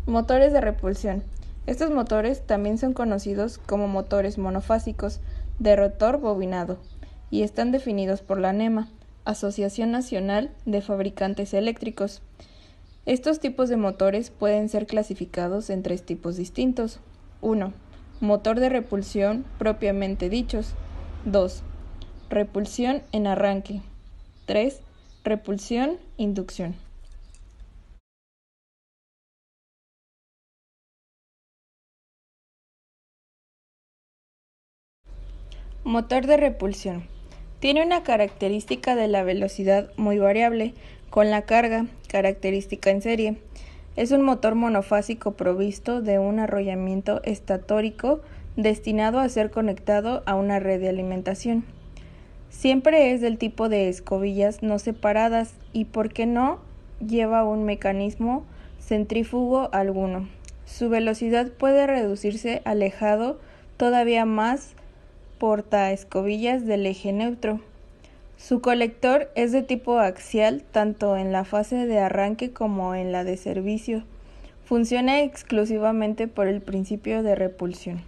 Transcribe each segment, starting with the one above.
Motores de repulsión. Estos motores también son conocidos como motores monofásicos de rotor bobinado y están definidos por la ANEMA, Asociación Nacional de Fabricantes Eléctricos. Estos tipos de motores pueden ser clasificados en 3 tipos distintos. 1. Motor de repulsión propiamente dichos. 2. Repulsión en arranque. 3. Repulsión-inducción. Motor de repulsión. Tiene una característica de la velocidad muy variable, con la carga, característica en serie. Es un motor monofásico provisto de un arrollamiento estatórico destinado a ser conectado a una red de alimentación. Siempre es del tipo de escobillas no separadas y, ¿por qué no?, lleva un mecanismo centrífugo alguno. Su velocidad puede reducirse alejado todavía más portaescobillas del eje neutro. Su colector es de tipo axial tanto en la fase de arranque como en la de servicio. Funciona exclusivamente por el principio de repulsión.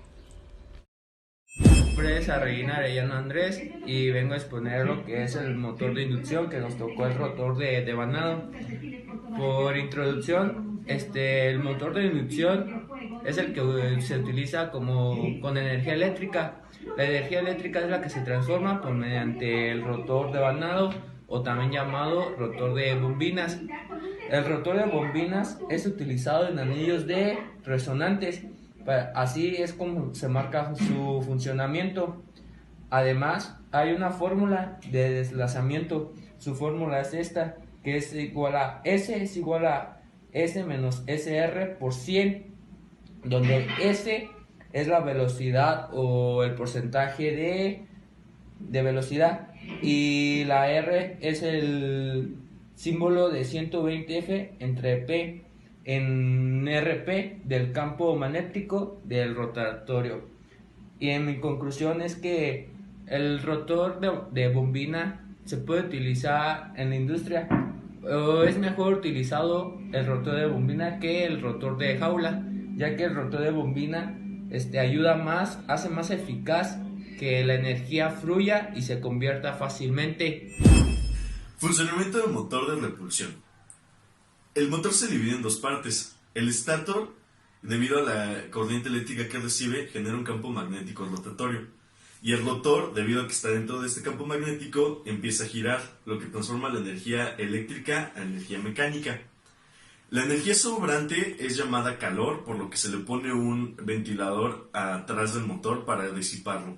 Mi nombre es Regina Arellano Andrés y vengo a exponer lo que es el motor de inducción que nos tocó el rotor de vanado. Por introducción, el motor de inducción es el que se utiliza con energía eléctrica. La energía eléctrica es la que se transforma mediante el rotor de vanado o también llamado rotor de bombinas. El rotor de bombinas es utilizado en anillos de resonantes. Así es como se marca su funcionamiento. Además, hay una fórmula de desplazamiento. Su fórmula es esta, que es igual a S menos SR por 100, donde S es la velocidad o el porcentaje de velocidad y la R es el símbolo de 120F entre P en RP del campo magnético del rotatorio. Y en mi conclusión es que el rotor de bombina se puede utilizar en la industria, o es mejor utilizado el rotor de bombina que el rotor de jaula, ya que el rotor de bombina ayuda más, hace más eficaz que la energía fluya y se convierta fácilmente. Funcionamiento del motor de repulsión. El motor se divide en 2 partes. El estator, debido a la corriente eléctrica que recibe, genera un campo magnético rotatorio. Y el rotor, debido a que está dentro de este campo magnético, empieza a girar, lo que transforma la energía eléctrica a energía mecánica. La energía sobrante es llamada calor, por lo que se le pone un ventilador atrás del motor para disiparlo.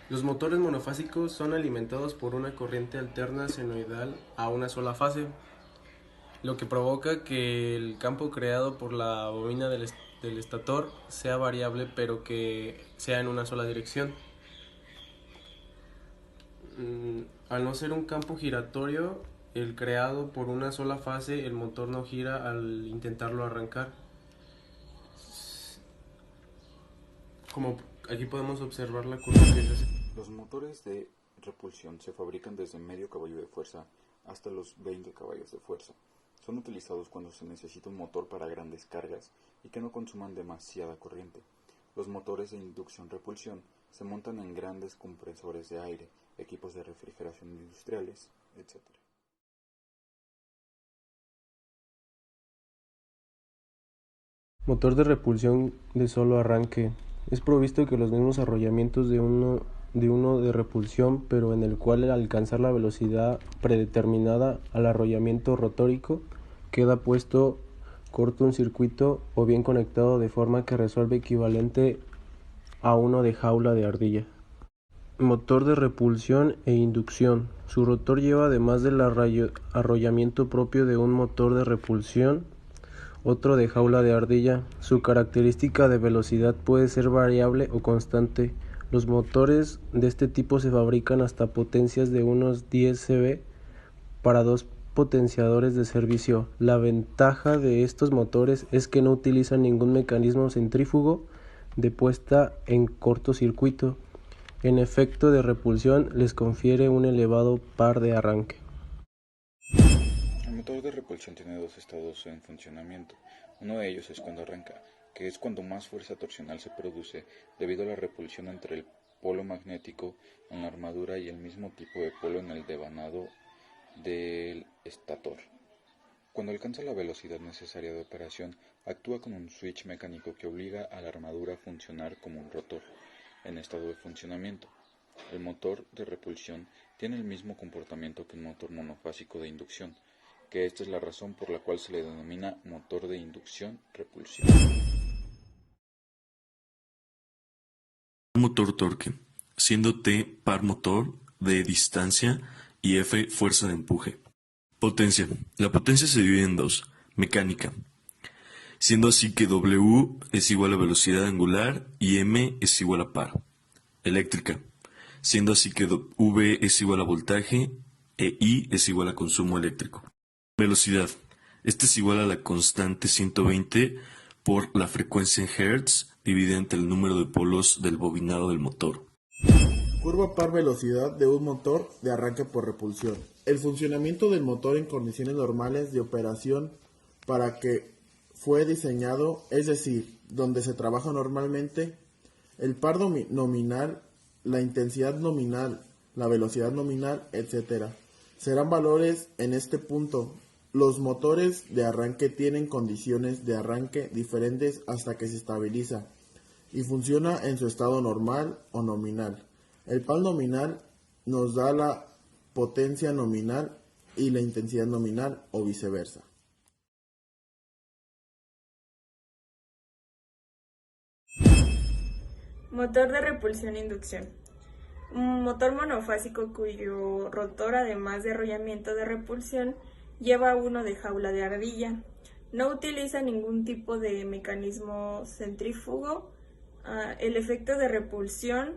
Los motores monofásicos son alimentados por una corriente alterna senoidal a una sola fase, lo que provoca que el campo creado por la bobina del estator sea variable, pero que sea en una sola dirección. Al no ser un campo giratorio, el creado por una sola fase, el motor no gira al intentarlo arrancar. Como aquí podemos observar la curva que es así. Los motores de repulsión se fabrican desde medio caballo de fuerza hasta los 20 caballos de fuerza. Son utilizados cuando se necesita un motor para grandes cargas y que no consuman demasiada corriente. Los motores de inducción-repulsión se montan en grandes compresores de aire, equipos de refrigeración industriales, etc. Motor de repulsión de solo arranque. Es provisto que los mismos arrollamientos de uno de repulsión, pero en el cual al alcanzar la velocidad predeterminada al arrollamiento rotórico queda puesto corto un circuito o bien conectado de forma que resuelve equivalente a uno de jaula de ardilla. Motor de repulsión e inducción. Su rotor lleva, además del arrollamiento propio de un motor de repulsión, otro de jaula de ardilla. Su característica de velocidad puede ser variable o constante. Los motores de este tipo se fabrican hasta potencias de unos 10 CV para 2 potenciadores de servicio. La ventaja de estos motores es que no utilizan ningún mecanismo centrífugo de puesta en cortocircuito. En efecto de repulsión les confiere un elevado par de arranque. En mi motor de repulsión tiene dos estados en funcionamiento. Uno de ellos es cuando arranca, que es cuando más fuerza torsional se produce debido a la repulsión entre el polo magnético en la armadura y el mismo tipo de polo en el devanado del estator. Cuando alcanza la velocidad necesaria de operación, actúa como un switch mecánico que obliga a la armadura a funcionar como un rotor en estado de funcionamiento. El motor de repulsión tiene el mismo comportamiento que un motor monofásico de inducción, que esta es la razón por la cual se le denomina motor de inducción-repulsión. Motor torque, siendo T par motor de distancia y F fuerza de empuje. Potencia. La potencia se divide en dos. Mecánica, siendo así que W es igual a velocidad angular y M es igual a par. Eléctrica, siendo así que V es igual a voltaje e I es igual a consumo eléctrico. Velocidad. Este es igual a la constante 120 por la frecuencia en Hertz dividida entre el número de polos del bobinado del motor. Curva par velocidad de un motor de arranque por repulsión. El funcionamiento del motor en condiciones normales de operación para que fue diseñado, es decir, donde se trabaja normalmente, el par nominal, la intensidad nominal, la velocidad nominal, etc. Serán valores en este punto. Los motores de arranque tienen condiciones de arranque diferentes hasta que se estabiliza y funciona en su estado normal o nominal. El par nominal nos da la potencia nominal y la intensidad nominal o viceversa. Motor de repulsión-inducción. Un motor monofásico cuyo rotor, además de arrollamiento de repulsión, lleva uno de jaula de ardilla. No utiliza ningún tipo de mecanismo centrífugo. El efecto de repulsión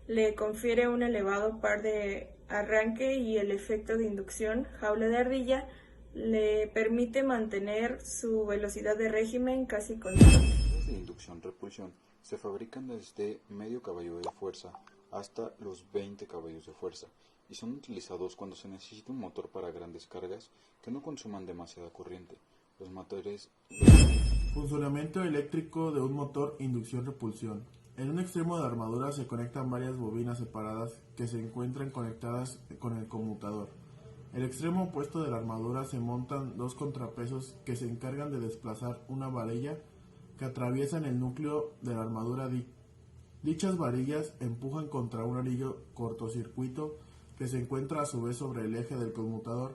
le confiere un elevado par de arranque y el efecto de inducción, jaula de ardilla, le permite mantener su velocidad de régimen casi constante. Los motores de inducción-repulsión se fabrican desde medio caballo de fuerza hasta los 20 caballos de fuerza y son utilizados cuando se necesita un motor para grandes cargas que no consuman demasiada corriente. Los motores Funcionamiento eléctrico de un motor inducción-repulsión. En un extremo de la armadura se conectan varias bobinas separadas que se encuentran conectadas con el conmutador. En el extremo opuesto de la armadura se montan dos contrapesos que se encargan de desplazar una varilla que atraviesan el núcleo de la armadura. Dichas varillas empujan contra un anillo cortocircuito que se encuentra a su vez sobre el eje del conmutador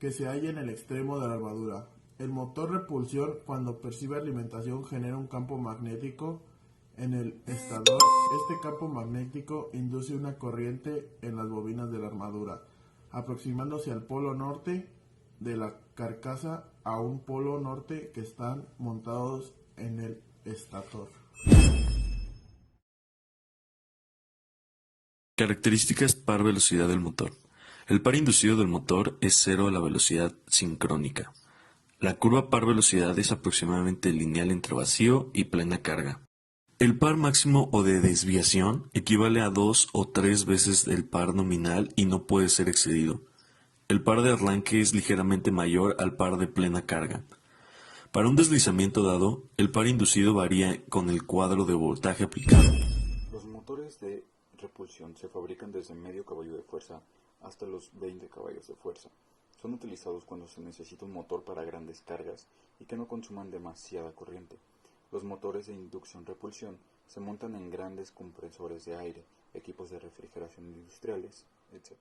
que se halla en el extremo de la armadura. El motor repulsión, cuando percibe alimentación, genera un campo magnético en el estador. Este campo magnético induce una corriente en las bobinas de la armadura, aproximándose al polo norte de la carcasa a un polo norte que están montados en el estator. Características par velocidad del motor. El par inducido del motor es cero a la velocidad sincrónica. La curva par velocidad es aproximadamente lineal entre vacío y plena carga. El par máximo o de desviación equivale a 2 o 3 veces el par nominal y no puede ser excedido. El par de arranque es ligeramente mayor al par de plena carga. Para un deslizamiento dado, el par inducido varía con el cuadro de voltaje aplicado. Los motores de repulsión se fabrican desde medio caballo de fuerza hasta los 20 caballos de fuerza. Son utilizados cuando se necesita un motor para grandes cargas y que no consuman demasiada corriente. Los motores de inducción-repulsión se montan en grandes compresores de aire, equipos de refrigeración industriales, etc.